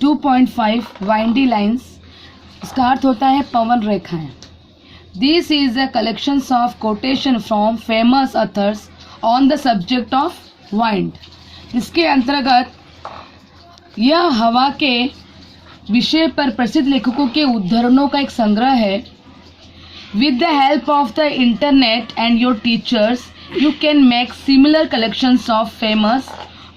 2.5 windy lines, इसका अर्थ होता है पवन रेखाएं। This is a collection of quotation from famous authors on the subject of wind. इसके अंतर्गत यह हवा के विषय पर प्रसिद्ध लेखकों के उद्धरणों का एक संग्रह है। With the help of the internet and your teachers you can make similar collections of famous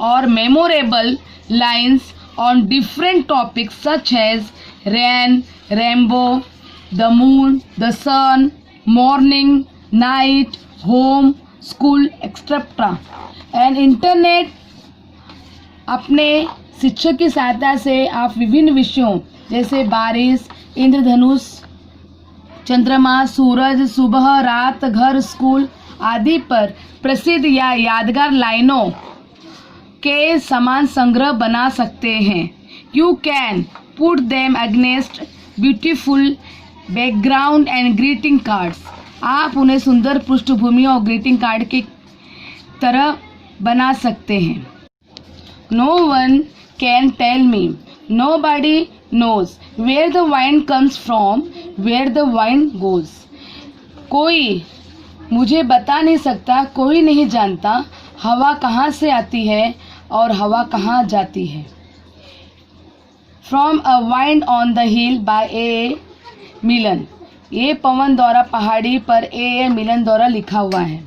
or memorable lines on different topics such as rain, rainbow, the moon, the sun, morning, night, home, school, etc. and internet अपने शिक्षक की सहायता से आप विभिन्न विषयों जैसे बारिश, इंद्रधनुष, चंद्रमा, सूरज, सुबह, रात, घर, स्कूल आदि पर प्रसिद्ध या यादगार लाइनों के समान संग्रह बना सकते हैं। You can put them against beautiful background and greeting cards. आप उन्हें सुंदर पृष्ठभूमि और ग्रीटिंग कार्ड की तरह बना सकते हैं। No one can tell me, nobody knows where the wind comes from, where the wind goes. कोई मुझे बता नहीं सकता, कोई नहीं जानता हवा कहाँ से आती है और हवा कहाँ जाती है। From a wind on the hill by A Milne. ये पवन द्वारा पहाड़ी पर ए मिलन द्वारा लिखा हुआ है।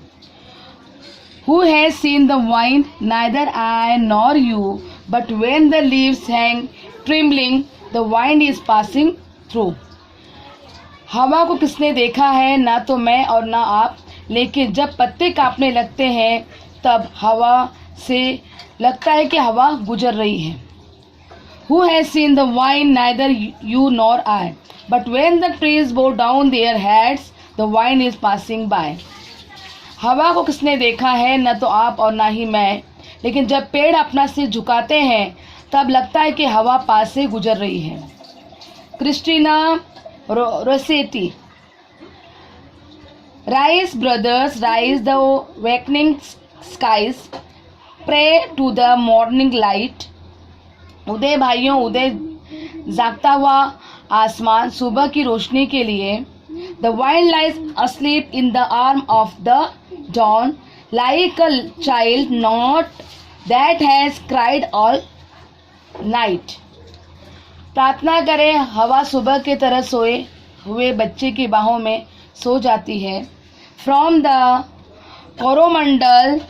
Who has seen the wind, neither I nor you, but when the leaves hang trembling the wind is passing through. हवा को किसने देखा है, ना तो मैं और ना आप, लेकिन जब पत्ते कांपने लगते हैं तब हवा से लगता है कि हवा गुजर रही है। Who has seen the wind, neither you nor I, but when the trees bow down their heads, the wind is passing by. हवा को किसने देखा है, न तो आप और ना ही मैं, लेकिन जब पेड़ अपना सिर झुकाते हैं तब लगता है कि हवा पास से गुजर रही है। Christina Rossetti. Rise brothers, rise the awakening skies, pray to the morning light. उदय भाइयों, उदय, जागता हुआ आसमान, सुबह की रोशनी के लिए। The wind lies asleep in the arm of the dawn, like a child not that has cried all night. प्रार्थना करें, हवा सुबह की तरह सोए हुए बच्चे की बाहों में सो जाती है। From the Coromandel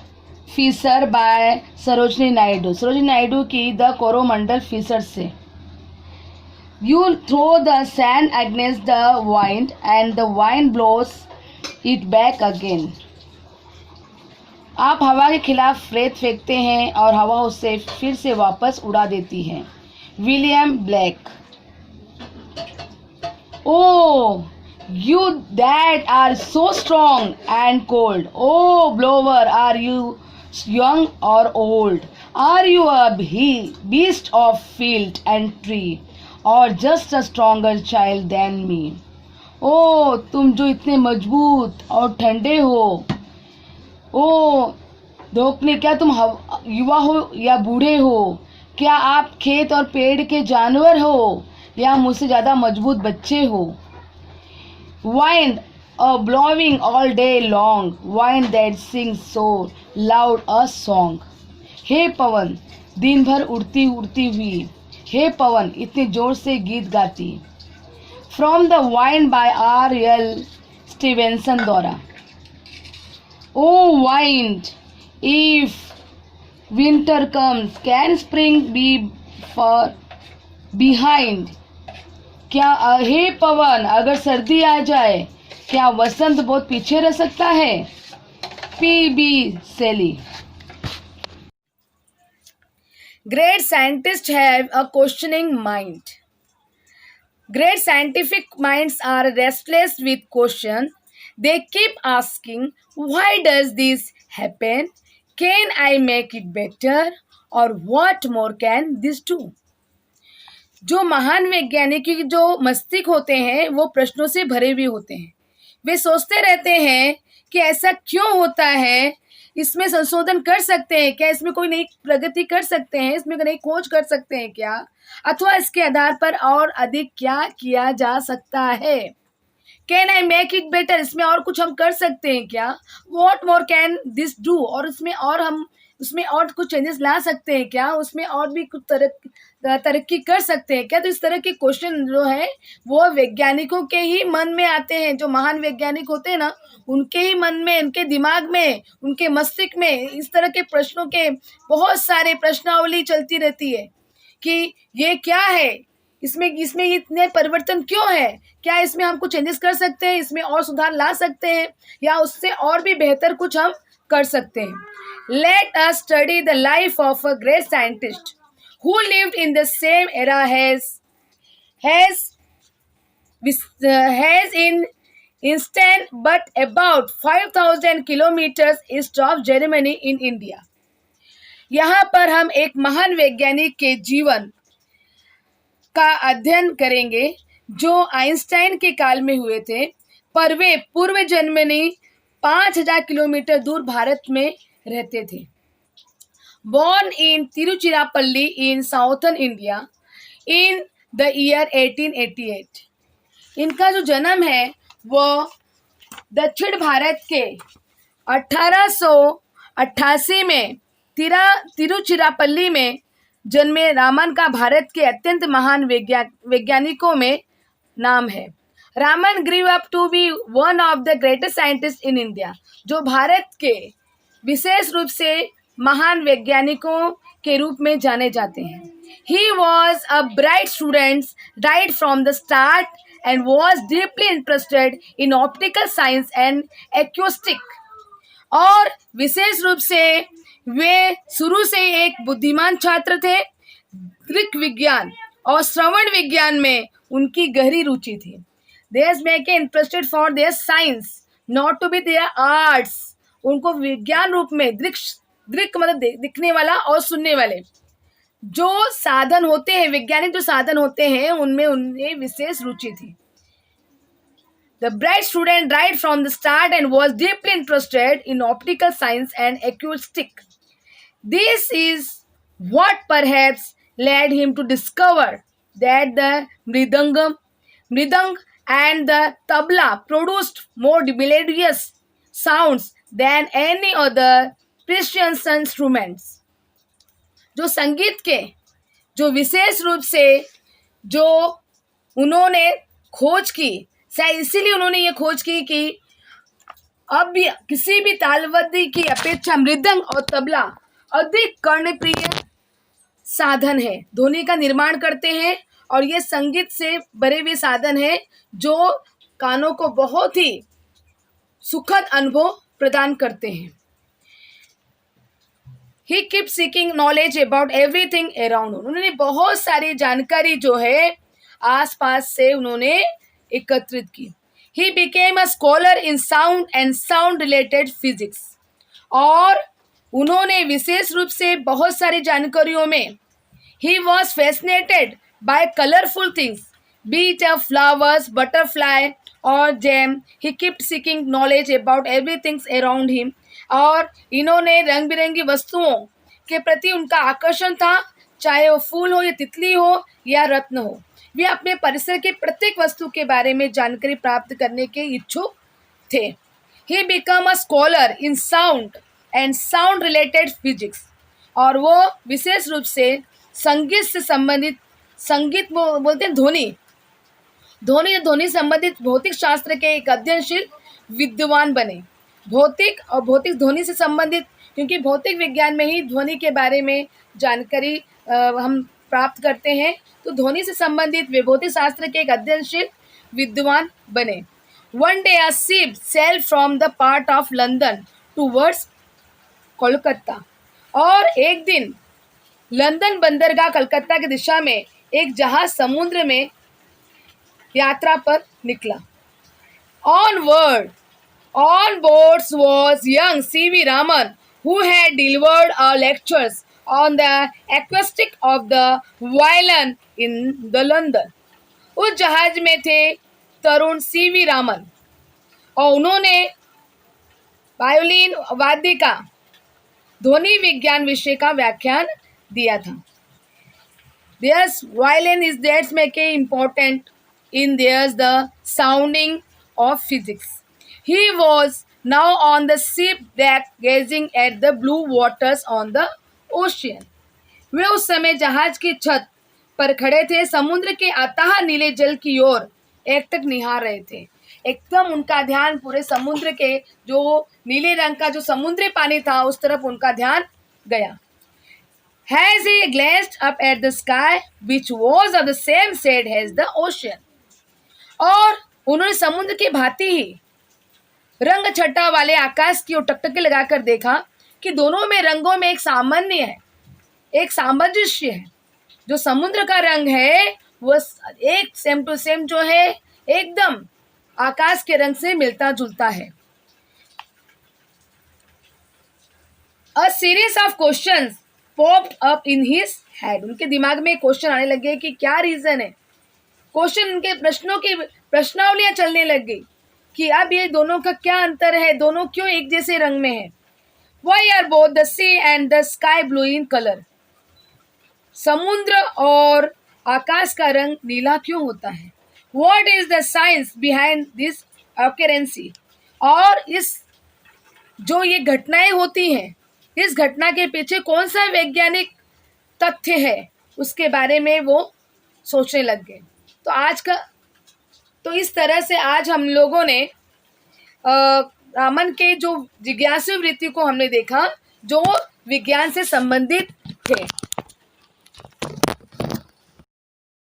fishers by Sarojini Naidu. Sarojini Naidu की द कोरोमंडल फीसर से। You throw the sand against the wind and the wind blows it back again. आप हवा के खिलाफ रेत फेंकते हैं और हवा उसे फिर से वापस उड़ा देती है। William black. Oh, you that are so strong and cold, oh blower, are you young or old? Are you a beast of field and tree, or just a stronger child than me? ओ तुम जो इतने मजबूत और ठंडे हो, ओ धोखने, क्या तुम युवा हो या बूढ़े हो? क्या आप खेत और पेड़ के जानवर हो या मुझसे ज़्यादा मजबूत बच्चे हो? Wind a blowing all day long, wind that sings so loud a song. हे पवन, दिन भर उड़ती उड़ती हुई, हे पवन इतने जोर से गीत गाती। From the wind by R.L. Stevenson द्वारा। O wind, if winter comes, can spring be far behind. क्या हे पवन, अगर सर्दी आ जाए क्या वसंत बहुत पीछे रह सकता है? P.B. Shelley. Great scientists have a questioning mind. Great scientific minds are restless with question. They keep asking, why does this happen? Can I make it better? Or what more can this do? जो महान वैज्ञानिक की जो मस्तिष्क होते हैं वो प्रश्नों से भरे हुए होते हैं। वे सोचते रहते हैं कि ऐसा क्यों होता है, इसमें संशोधन कर सकते हैं क्या, इसमें कोई नई प्रगति कर सकते हैं, इसमें नई खोज कर सकते हैं क्या, अथवा इसके आधार पर और अधिक क्या किया जा सकता है। Can I make it better, इसमें और कुछ हम कर सकते हैं क्या। What more can this do, और हम उसमें और कुछ चेंजेस ला सकते हैं क्या, उसमें और भी कुछ तरक्की कर सकते हैं क्या। तो इस तरह के क्वेश्चन जो है वो वैज्ञानिकों के ही मन में आते हैं, जो महान वैज्ञानिक होते हैं ना, उनके ही मन में, उनके दिमाग में, उनके मस्तिष्क में इस तरह के प्रश्नों के बहुत सारे प्रश्नावली चलती रहती है कि ये क्या है, इसमें इसमें इतने परिवर्तन क्यों है, क्या इसमें हम कुछ चेंजेस कर सकते हैं, इसमें और सुधार ला सकते हैं, या उससे और भी बेहतर कुछ हम कर सकते हैं। Let us study the life of a great scientist who lived in the same era has in instant but about 5000 kilometres east of Germany in India. यहाँ पर हम एक महान वैज्ञानिक के जीवन का अध्ययन करेंगे जो आइंस्टाइन के काल में हुए थे, पर वे पूर्व जर्मनी 5000 किलोमीटर दूर भारत में रहते थे। Born in Tiruchirappalli in southern India in the year 1888। इनका जो जन्म है वो दक्षिण भारत के 1888 में तिरुचिरापल्ली में जन्मे रामन का भारत के अत्यंत महान वैज्ञानिकों में नाम है। Raman grew up to be one of the greatest scientist in India, जो भारत के विशेष रूप से महान वैज्ञानिकों के रूप में जाने जाते हैं। He was a bright student right from the start and was deeply interested in optical science and acoustics। और विशेष रूप से वे शुरू से एक बुद्धिमान छात्र थे। दृक विज्ञान और श्रवण विज्ञान में उनकी गहरी रुचि थी। They became interested for their science, not to be their arts। उनको विज्ञान रूप में दृक मतलब दिखने वाला और सुनने वाले जो साधन होते हैं, वैज्ञानिक जो साधन होते हैं, उनमें उन्हें विशेष रुचि थी। The bright student right from the start and was deeply interested in optical science and acoustics। This is what perhaps led him to discover that the mridang and the tabla produced more melodious sounds than any other Persian instruments। जो संगीत के जो विशेष रूप से जो उन्होंने खोज की, शायद इसीलिए उन्होंने ये खोज की कि अब भी किसी भी तालवाद्य की अपेक्षा मृदंग और तबला अधिक कर्णप्रिय साधन है, ध्वनि का निर्माण करते हैं, और ये संगीत से भरे हुए साधन है जो कानों को बहुत ही सुखद अनुभव प्रदान करते हैं। He kept seeking knowledge about everything around। उन्होंने बहुत सारी जानकारी जो है आसपास से उन्होंने एकत्रित की। He became a scholar in sound and sound related physics। और उन्होंने विशेष रूप से बहुत सारी जानकारियों में he was fascinated by colorful things, be it a flowers, butterfly or gem। He kept seeking knowledge about everything around him। और इन्होंने रंग बिरंगी वस्तुओं के प्रति उनका आकर्षण था, चाहे वो फूल हो या तितली हो या रत्न हो। वे अपने परिसर के प्रत्येक वस्तु के बारे में जानकारी प्राप्त करने के इच्छुक थे। He become a scholar in sound and sound related physics. और वो विशेष रूप से संगीत से संबंधित, संगीत बोलते हैं ध्वनि संबंधित भौतिक शास्त्र के एक अध्ययनशील विद्वान बने। भौतिक और भौतिक ध्वनि से संबंधित, क्योंकि भौतिक विज्ञान में ही ध्वनि के बारे में जानकारी हम प्राप्त करते हैं, तो ध्वनि से संबंधित वे भौतिक शास्त्र के एक अध्ययनशील विद्वान बने। One day a ship sailed from the part of London towards Kolkata. और एक दिन लंदन बंदरगाह कलकत्ता की दिशा में एक जहाज समुद्र में यात्रा पर निकला। On board was young C.V. Raman, who had delivered lectures on the acoustics of the violin in the London। उस जहाज में थे तरुण C.V. रामन और उन्होंने वायोलिन वाद्य का ध्वनि विज्ञान विषय का व्याख्यान दिया था. There's violin is that's make it important in there's the sounding of physics. He was now on the ship deck gazing at the blue waters on the ocean. वे उस समय जहाज की छत पर खड़े थे, समुद्र के अथाह नीले जल की ओर एकटक निहार रहे थे. एकदम उनका ध्यान पूरे समुद्र के जो नीले रंग का जो समुद्री पानी था उस तरफ उनका ध्यान गया. As he glanced up at the sky, which was of the same shade as the ocean, और उन्होंने समुद्र की भांति ही रंग छटा वाले आकाश की ओर टकटकी लगाकर देखा कि दोनों में रंगों में एक सामान्य है, एक सामंजस्य है. जो समुद्र का रंग है वो एक सेम टू सेम जो है एकदम आकाश के रंग से मिलता जुलता है. A series of questions popped up in his head. उनके दिमाग में क्वेश्चन आने लगे कि क्या रीजन है. क्वेश्चन उनके प्रश्नों की प्रश्नावलियां चलने लग गई कि अब ये दोनों का क्या अंतर है, दोनों क्यों एक जैसे रंग में है. Why are both the sea and the sky blue in color? समुद्र और आकाश का रंग नीला क्यों होता है. What is the science behind this occurrence? और इस जो ये घटनाएं होती हैं इस घटना के पीछे कौन सा वैज्ञानिक तथ्य है उसके बारे में वो सोचने लग गए. तो इस तरह से आज हम लोगों ने रामन के जो जिज्ञासु वृत्ति को हमने देखा जो विज्ञान से संबंधित थे.